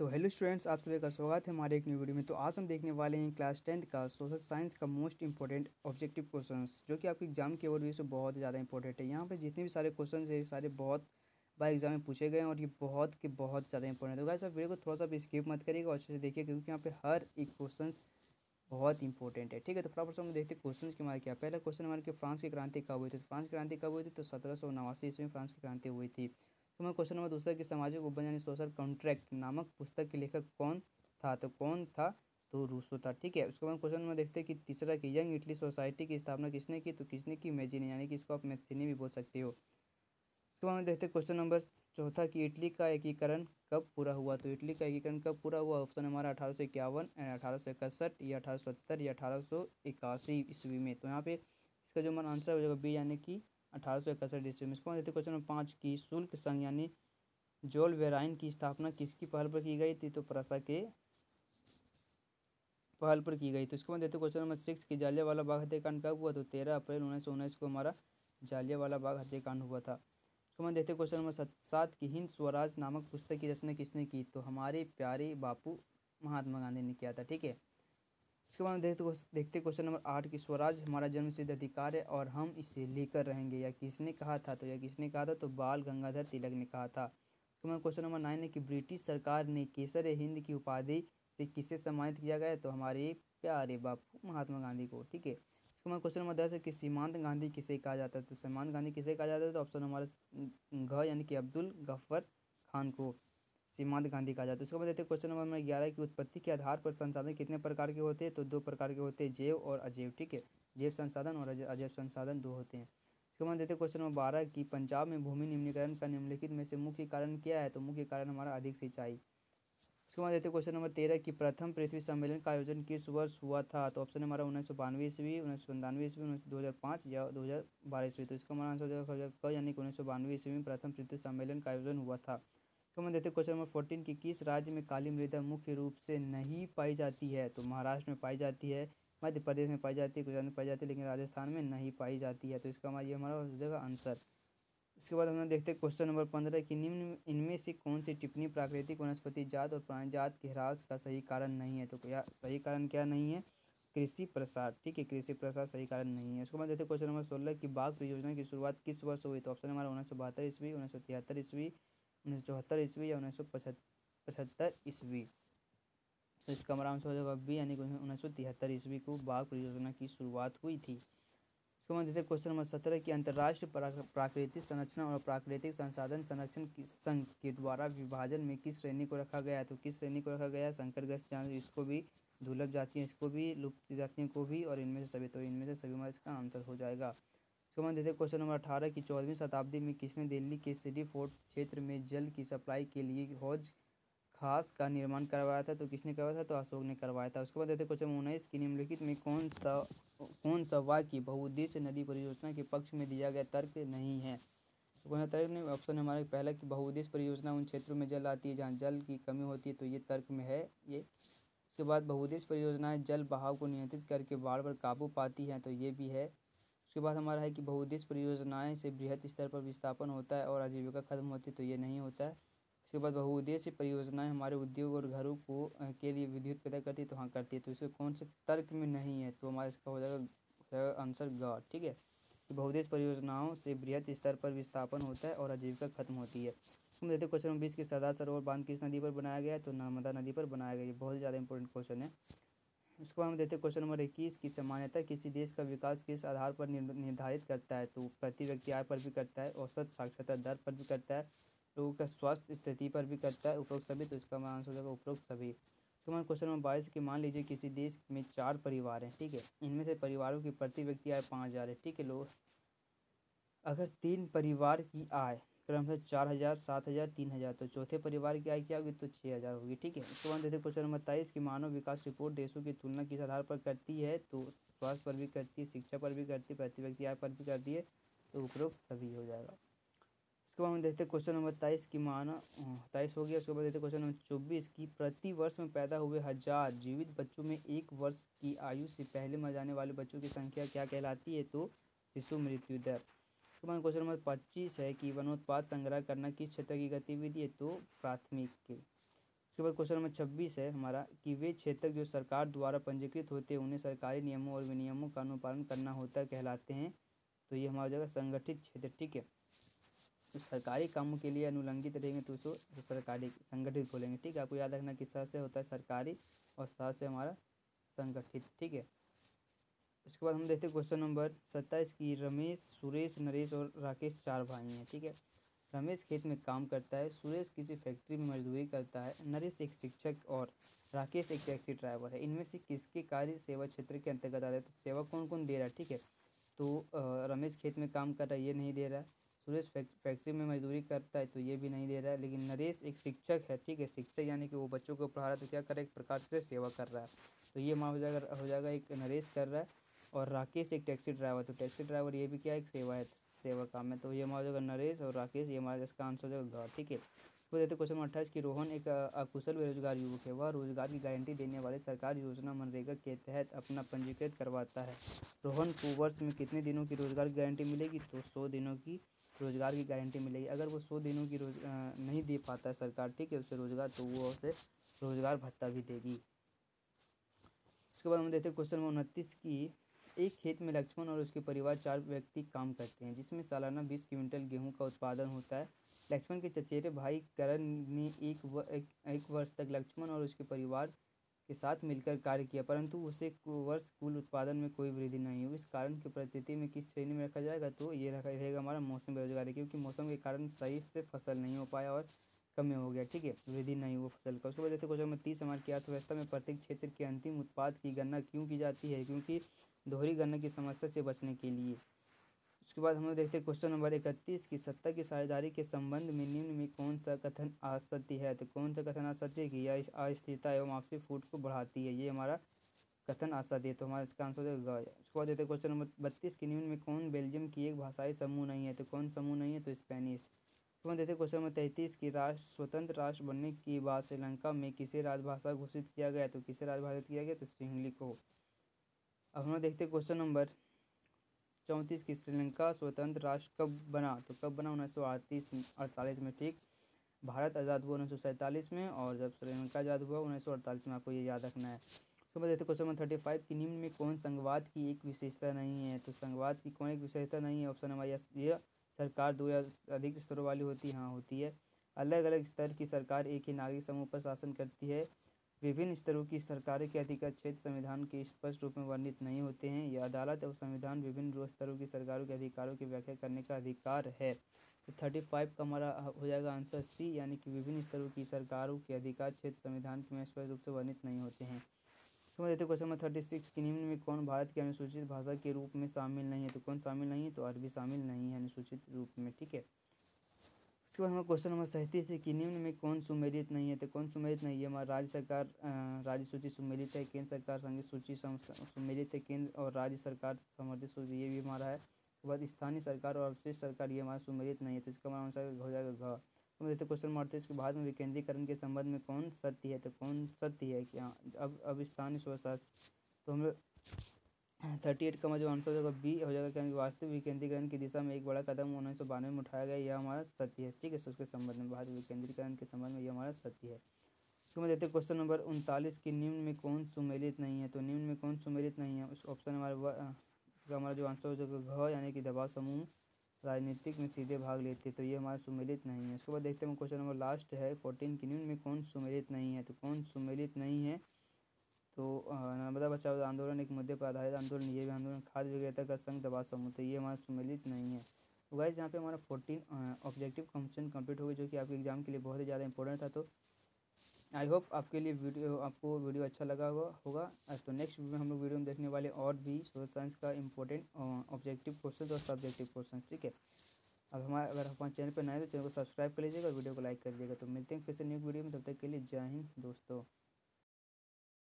तो hello students, आप सभी का स्वागत है हमारे एक न्यू वीडियो में। तो आज हम देखने वाले हैं क्लास 10th का सोशल साइंस का मोस्ट इंपॉर्टेंट ऑब्जेक्टिव क्वेश्चंस, जो कि आपके एग्जाम के ओवरव्यू से बहुत ही ज़्यादा इंपॉर्टेंट है। यहाँ पे जितने भी सारे क्वेश्चंस है सारे बहुत बार एग्जाम में पूछे गए हैं और ये बहुत के बहुत ज़्यादा इंपॉर्टेंट है। तो गाइस आप वीडियो को थोड़ा सा भी स्किप मत करिएगा और अच्छे से देखिए, क्योंकि यहाँ पे हर एक क्वेश्चन बहुत इंपॉर्टेंट है। ठीक है, तो फटाफट हम देखते हैं क्वेश्चन के हमारे क्या। पहला क्वेश्चन हमारे कि फ्रांस की क्रांति कब हुई थी। फ्रांस की क्रांति कब हुई थी? तो 1789 ईस्वी में फ्रांस की क्रांति हुई थी। तो हमारा क्वेश्चन नंबर दूसरा कि सामाजिक उपबंध यानी सोशल कॉन्ट्रैक्ट नामक पुस्तक के लेखक कौन था? तो कौन था? तो रूसो था। ठीक है, उसके बाद क्वेश्चन नंबर देखते हैं कि तीसरा कि यंग इटली सोसाइटी की स्थापना किसने की? तो किसने की? मैजीने, यानी कि इसको आप मैथ्सिनी भी बोल सकते हो। उसके बाद देखते हैं क्वेश्चन नंबर चौथा कि इटली का एकीकरण कब पूरा हुआ? तो इटली का एकीकरण कब पूरा हुआ? ऑप्शन हमारा 1851, 1861 या 1870 या 1881 ईस्वी में। तो यहाँ पे इसका जो हमारा आंसर हो जाएगा बी, यानी कि 1861 ईस्वी में। इसको देखते हैं क्वेश्चन नंबर 5 की शुल्क संघ यानी जोल वेराइन की स्थापना किसकी पहल पर की गई थी? तो प्रसा के पहल पर की गई। तो इसको देते हैं क्वेश्चन नंबर 6 की जालियांवाला बाग हत्याकांड कब हुआ? तो 13 अप्रैल 1919 को हमारा जालियांवाला बाग हत्याकांड हुआ था। तो हम देखते हैं क्वेश्चन नंबर 7 की हिंद स्वराज नामक पुस्तक की रचना किसने की? तो हमारे प्यारे बापू महात्मा गांधी ने किया था। ठीक है, उसके बाद देखते क्वेश्चन नंबर 8 की स्वराज हमारा जन्मसिद्ध अधिकार है और हम इसे लेकर रहेंगे, या किसने कहा था? तो यह किसने कहा था? तो बाल गंगाधर तिलक ने कहा था। उसके बाद क्वेश्चन नंबर 9 है कि ब्रिटिश सरकार ने केसर हिंद की उपाधि से किसे सम्मानित किया गया? तो हमारे प्यारे बापू महात्मा गांधी को। ठीक है, उसके बाद क्वेश्चन नंबर 10 है कि सीमांत गांधी किसे कहा जाता है? तो सीमांत गांधी किसे कहा जाता है? तो ऑप्शन हमारा घ, यानी कि अब्दुल गफ्फर खान को सीमांत गांधी कहा जाता है। उसके बाद देखते हैं क्वेश्चन नंबर 11 की उत्पत्ति के आधार पर संसाधन कितने प्रकार के होते हैं? तो 2 प्रकार के होते हैं, जैव और अजैव। ठीक है, जैव संसाधन और अजैव संसाधन 2 होते हैं। उसके बाद देते हैं क्वेश्चन नंबर 12 की पंजाब में भूमि निम्नीकरण का निम्नलिखित में से मुख्य कारण क्या है? तो मुख्य कारण हमारा अधिक सिंचाई। उसके बाद देते हैं क्वेश्चन नंबर 13 की प्रथम पृथ्वी सम्मेलन का आयोजन किस वर्ष हुआ था? तो ऑप्शन हमारा 1992 ईस्वी, 1997 ईस्वी, 2005 या 2012 ईस्वी। तो इसका हमारा आंसर हो जाएगा, यानी कि 1992 ईस्वी में प्रथम पृथ्वी सम्मेलन का आयोजन हुआ था। तो हम देते हैं क्वेश्चन नंबर 14 की किस राज्य में काली मृदा मुख्य रूप से नहीं पाई जाती है? तो महाराष्ट्र में पाई जाती है, मध्य प्रदेश में पाई जाती है, गुजरात में पाई जाती है, लेकिन राजस्थान में नहीं पाई जाती है। तो इसका हमारा हो जाएगा आंसर। उसके बाद हम देखते हैं क्वेश्चन नंबर 15 की निम्न इनमें से कौन सी टिप्पणी प्राकृतिक वनस्पति जात और प्राणी जात के ह्रास का सही कारण नहीं है? तो क्या सही कारण क्या नहीं है? कृषि प्रसार। ठीक है, कृषि प्रसार सही कारण नहीं है। उसके बाद देखते हैं क्वेश्चन नंबर 16 की बाघ परियोजना की शुरुआत किस वर्ष हुई? तो ऑप्शन हमारा 1972 ईस्वी, 1973 ईस्वी, 1974 ईस्वी या 1975 ईस्वी। तो इसका हमारा आंसर हो जाएगा बी, यानी कि 1973 ईस्वी को बाघ परियोजना की शुरुआत हुई थी। उसके बाद देखते हैं क्वेश्चन नंबर 17 की अंतर्राष्ट्रीय प्राकृतिक संरक्षण और प्राकृतिक संसाधन संरक्षण संघ के द्वारा विभाजन में किस श्रेणी को रखा गया है? तो किस श्रेणी को रखा गया है? संकटग्रस्त जानवर, इसको भी दुर्लभ जातियाँ, इसको भी लुप्त जातियों को भी, और इनमें से सभी। तो इनमें से सभी हमारा इसका आंसर हो जाएगा। उसके बाद देखते हैं क्वेश्चन नंबर 18 की 14वीं शताब्दी में किसने दिल्ली के सिटी फोर्ट क्षेत्र में जल की सप्लाई के लिए हौज खास का निर्माण करवाया था? तो किसने करवाया था? तो अशोक ने करवाया था। उसके बाद देखते हैं क्वेश्चन 19 की निम्नलिखित में कौन सा वाक्य बहुउद्देश्य नदी परियोजना के पक्ष में दिया गया तर्क नहीं है? तो कौन सा तर्क नहीं? ऑप्शन हमारे पहला कि बहुउद्देश्य परियोजना उन क्षेत्रों में जल आती है जहाँ जल की कमी होती है, तो ये तर्क में है ये। उसके बाद बहुउद्देश्य परियोजनाएं जल बहाव को नियंत्रित करके बाढ़ पर काबू पाती हैं, तो ये भी है। उसके बाद हमारा है कि बहुउद्देश्य परियोजनाएं से बृहद स्तर पर विस्थापन होता है और आजीविका खत्म होती है, तो ये नहीं होता है। उसके बाद बहुउद्देश्य परियोजनाएं हमारे उद्योग और घरों को के लिए विद्युत पैदा करती है, तो हाँ करती है। तो इसके कौन से तर्क में नहीं है? तो हमारा इसका हो जाएगा आंसर ग। ठीक है, कि बहुउद्देश्य परियोजनाओं से बृहद स्तर पर विस्थापन होता है और आजीविका खत्म होती है। हम देखते हैं क्वेश्चन नंबर 20 की सरदार सरोवर बांध किस नदी पर बनाया गया है? तो नर्मदा नदी पर बनाया गया। ये बहुत ही ज़्यादा इंपॉर्टेंट क्वेश्चन है। उसके बाद हम देखते हैं क्वेश्चन नंबर 21 की सामान्यतः किसी देश का विकास किस आधार पर निर्धारित करता है? तो प्रति व्यक्ति आय पर भी करता है, औसत साक्षरता दर पर भी करता है, लोगों का स्वास्थ्य स्थिति पर भी करता है, उपरोक्त सभी। तो इसका हमारा आंसर हो जाएगा उपरोक्त सभी। तो हमारे क्वेश्चन नंबर 22 की मान लीजिए किसी देश में 4 परिवार हैं। ठीक है, इनमें से परिवारों की प्रति व्यक्ति आय 5,000 है। ठीक है, लोग अगर 3 परिवार की आय क्रमशः 4,000, 7,000, 3,000, तो चौथे परिवार की आय क्या होगी? तो 6,000 होगी। ठीक है, उसके बाद देखते क्वेश्चन नंबर 23 की मानव विकास रिपोर्ट देशों की तुलना किस आधार पर करती है? तो स्वास्थ्य पर भी करती है, शिक्षा पर भी करती है, प्रति व्यक्ति आय पर भी करती है, तो उपरोक्त सभी हो जाएगा। उसके बाद हम देखते हैं क्वेश्चन नंबर 23 की मानव 23 हो गया। उसके बाद देखते हैं क्वेश्चन नंबर 24 की प्रति वर्ष में पैदा हुए 1,000 जीवित बच्चों में 1 वर्ष की आयु से पहले मर जाने वाले बच्चों की संख्या क्या कहलाती है? तो शिशु मृत्यु दर। तो क्वेश्चन नंबर 25 है कि वनोत्पाद संग्रह करना किस क्षेत्र की गतिविधि है? तो प्राथमिक के। उसके बाद क्वेश्चन नंबर 26 है हमारा कि वे क्षेत्र जो सरकार द्वारा पंजीकृत होते हैं उन्हें सरकारी नियमों और विनियमों का अनुपालन करना होता कहलाते हैं। तो ये हमारा हो जाएगा संगठित क्षेत्र। ठीक है, तो सरकारी कामों के लिए अनुलंघित रहेंगे तो उसको सरकारी संगठित बोलेंगे। ठीक है, आपको याद रखना कि स से होता है सरकारी और स से हमारा संगठित। ठीक है, उसके बाद हम देखते हैं क्वेश्चन नंबर 27 की रमेश, सुरेश, नरेश और राकेश 4 भाई हैं। ठीक है, रमेश खेत में काम करता है, सुरेश किसी फैक्ट्री में मजदूरी करता है, नरेश एक शिक्षक और राकेश एक टैक्सी ड्राइवर है। इनमें से किसके कार्य सेवा क्षेत्र के अंतर्गत आता है? तो सेवा कौन कौन दे रहा है? ठीक है, तो रमेश खेत में काम कर रहा है, ये नहीं दे रहा है। सुरेश फैक्ट्री में मजदूरी करता है, तो ये भी नहीं दे रहा है। लेकिन नरेश एक शिक्षक है। ठीक है, शिक्षक यानी कि वो बच्चों को पढ़ा रहा है, तो क्या कर रहा है? एक प्रकार से सेवा कर रहा है, तो ये हो जाएगा एक नरेश कर रहा है। और राकेश एक टैक्सी ड्राइवर, तो टैक्सी ड्राइवर ये भी क्या है? एक सेवा है, सेवा काम है। तो ये हमारा हो जाएगा नरेश और राकेश, ये हमारा इसका आंसर हो जाएगा ग। ठीक है, तो देते क्वेश्चन 28 की रोहन एक अकुशल बेरोजगार युवक है। वह रोजगार की गारंटी देने वाले सरकारी योजना मनरेगा के तहत अपना पंजीकृत करवाता है। रोहन को वर्ष में कितने दिनों की रोजगार की गारंटी मिलेगी? तो 100 दिनों की रोजगार की गारंटी मिलेगी। अगर वो 100 दिनों की नहीं दे पाता है सरकार, ठीक है, उसे रोजगार, तो वो उसे रोजगार भत्ता भी देगी। उसके बाद हम देखते हैं क्वेश्चन नंबर 29 की एक खेत में लक्ष्मण और उसके परिवार 4 व्यक्ति काम करते हैं, जिसमें सालाना 20 क्विंटल गेहूं का उत्पादन होता है। लक्ष्मण के चचेरे भाई करण ने एक वर्ष तक लक्ष्मण और उसके परिवार के साथ मिलकर कार्य किया, परंतु उसे वर्ष कुल उत्पादन में कोई वृद्धि नहीं हुई। इस कारण की परिस्थिति में किस श्रेणी में रखा जाएगा? तो ये रखा रहेगा हमारा मौसम बेरोजगारी, क्योंकि मौसम के कारण सही से फसल नहीं हो पाया और कम हो गया। ठीक है, वृद्धि नहीं हुआ फसल का। उसके बाद देखते क्वेश्चन नंबर 30 हमारे की अर्थव्यवस्था में प्रत्येक क्षेत्र के अंतिम उत्पाद की गणना क्यों की जाती है? क्योंकि दोहरी गणना की समस्या से बचने के लिए। उसके बाद हम लोग देखते हैं क्वेश्चन नंबर 31 की सत्ता की साझेदारी के संबंध में निम्न में कौन सा कथन असत्य है? तो कौन सा कथन असत्य है कि यह अस्थिरता एवं आपसी फूट को बढ़ाती है? ये हमारा कथन असत्य है, तो हमारा इसका आंसर हो जाएगा ग। उसके बाद देते हैं क्वेश्चन नंबर 32 की निम्न में कौन बेल्जियम की एक भाषाई समूह नहीं है? तो कौन समूह नहीं है? तो स्पेनिश। उसके बाद देते हैं क्वेश्चन नंबर 33 की स्वतंत्र राष्ट्र बनने के बाद श्रीलंका में किसे राजभाषा घोषित किया गया? तो किसे राजभाषा किया गया? तो सिंहली को। अब हम लोग देखते हैं क्वेश्चन नंबर 34 की श्रीलंका स्वतंत्र राष्ट्र कब बना? तो कब बना? 1948 में। ठीक, भारत आज़ाद हुआ 1947 में, और जब श्रीलंका आज़ाद हुआ 1948 में। आपको ये याद रखना है। उसके बाद देखते क्वेश्चन नंबर 35 की निम्न में कौन संघवाद की एक विशेषता नहीं है? तो संघवाद की कौन एक विशेषता नहीं है? ऑप्शन नंबर ये सरकार 2 या अधिक स्तरों वाली होती है। हाँ, होती है। अलग अलग स्तर की सरकार एक ही नागरिक समूह पर शासन करती है। विभिन्न स्तरों की सरकारें के अधिकार क्षेत्र संविधान के स्पष्ट रूप में वर्णित नहीं होते हैं। यह अदालत और संविधान विभिन्न स्तरों की सरकारों के अधिकारों की व्याख्या करने का अधिकार है। तो 35 का हमारा हो जाएगा आंसर सी, यानी कि विभिन्न स्तरों की सरकारों के अधिकार क्षेत्र संविधान में स्पष्ट रूप से वर्णित नहीं होते हैं। समझ लेते क्वेश्चन नंबर 36 की निम्न में कौन भारत की अनुसूचित भाषा के रूप में शामिल नहीं है? तो कौन शामिल नहीं है? तो अरबी शामिल नहीं है अनुसूचित रूप में। ठीक है, उसके बाद हमारा क्वेश्चन नंबर 37 है कि निम्न में कौन सुमेलित नहीं है? तो कौन सुमेलित नहीं है? हमारा राज्य सरकार राज्य सूची सुमेलित है, केंद्र सरकार संघीय सूची सुमेलित है, केंद्र और राज्य सरकार समर्थित सूची, ये भी हमारा है। उसके बाद स्थानीय सरकार और अवशिष्ट सरकार, ये हमारा सुमेलित नहीं है, तो इसका हमारा आंसर हो जाएगा घ। तो देते क्वेश्चन नंबर 38 के बाद में विकेंद्रीकरण के संबंध में कौन सत्य है? तो कौन सत्य है कि हाँ अब स्थानीय स्वशासन, तो हम लोग 38 का जो आंसर हो जाएगा बी हो जाएगा, क्योंकि वास्तविक विकेंद्रीकरण की दिशा में एक बड़ा कदम 1992 में उठाया गया, यह हमारा सत्य है। ठीक है, उसके संबंध में भारत विकेंद्रीकरण के संबंध में यह हमारा सत्य है। उसको मैं देते हैं क्वेश्चन नंबर 39 की निम्न में कौन सुमेलित नहीं है? तो निम्न में कौन सुमेलित नहीं है? उस ऑप्शन हमारा इसका हमारा जो आंसर हो जाएगा घ, यानी कि दबाव समूह राजनीतिक में सीधे भाग लेते, तो ये हमारा सुमेलित नहीं है। उसके बाद देखते हैं क्वेश्चन नंबर लास्ट है 14 की निम्न में कौन सुमेलित नहीं है? तो कौन सुमेलित नहीं है? तो नर्मदा बचाओ आंदोलन एक मुद्दे पर आधारित आंदोलन, ये भी आंदोलन खाद्य विक्रेता का संघ दबाव समूह, तो ये हमारा सुमेलित नहीं है। तो गाइस यहाँ पे हमारा 14 ऑब्जेक्टिव फंक्शन कंप्लीट हो गया, जो कि आपके एग्जाम के लिए बहुत ही ज़्यादा इंपॉर्टेंट था। तो आई होप आपके लिए आपको वीडियो अच्छा लगा होगा। तो नेक्स्ट वीडियो में हम लोग वीडियो में देखने वाले और भी सोशल साइंस का इंपॉर्टेंट ऑब्जेक्टिव क्वेश्चन और सब्जेक्टिव क्वेश्चन। ठीक है, अब हमारे अगर हमारे चैनल पर नए तो चैनल को सब्सक्राइब कर लीजिएगा और वीडियो को लाइक कर दीजिएगा। तो मिलते हैं फिर से न्यू वीडियो में, तब तक के लिए जय हिंद दोस्तों।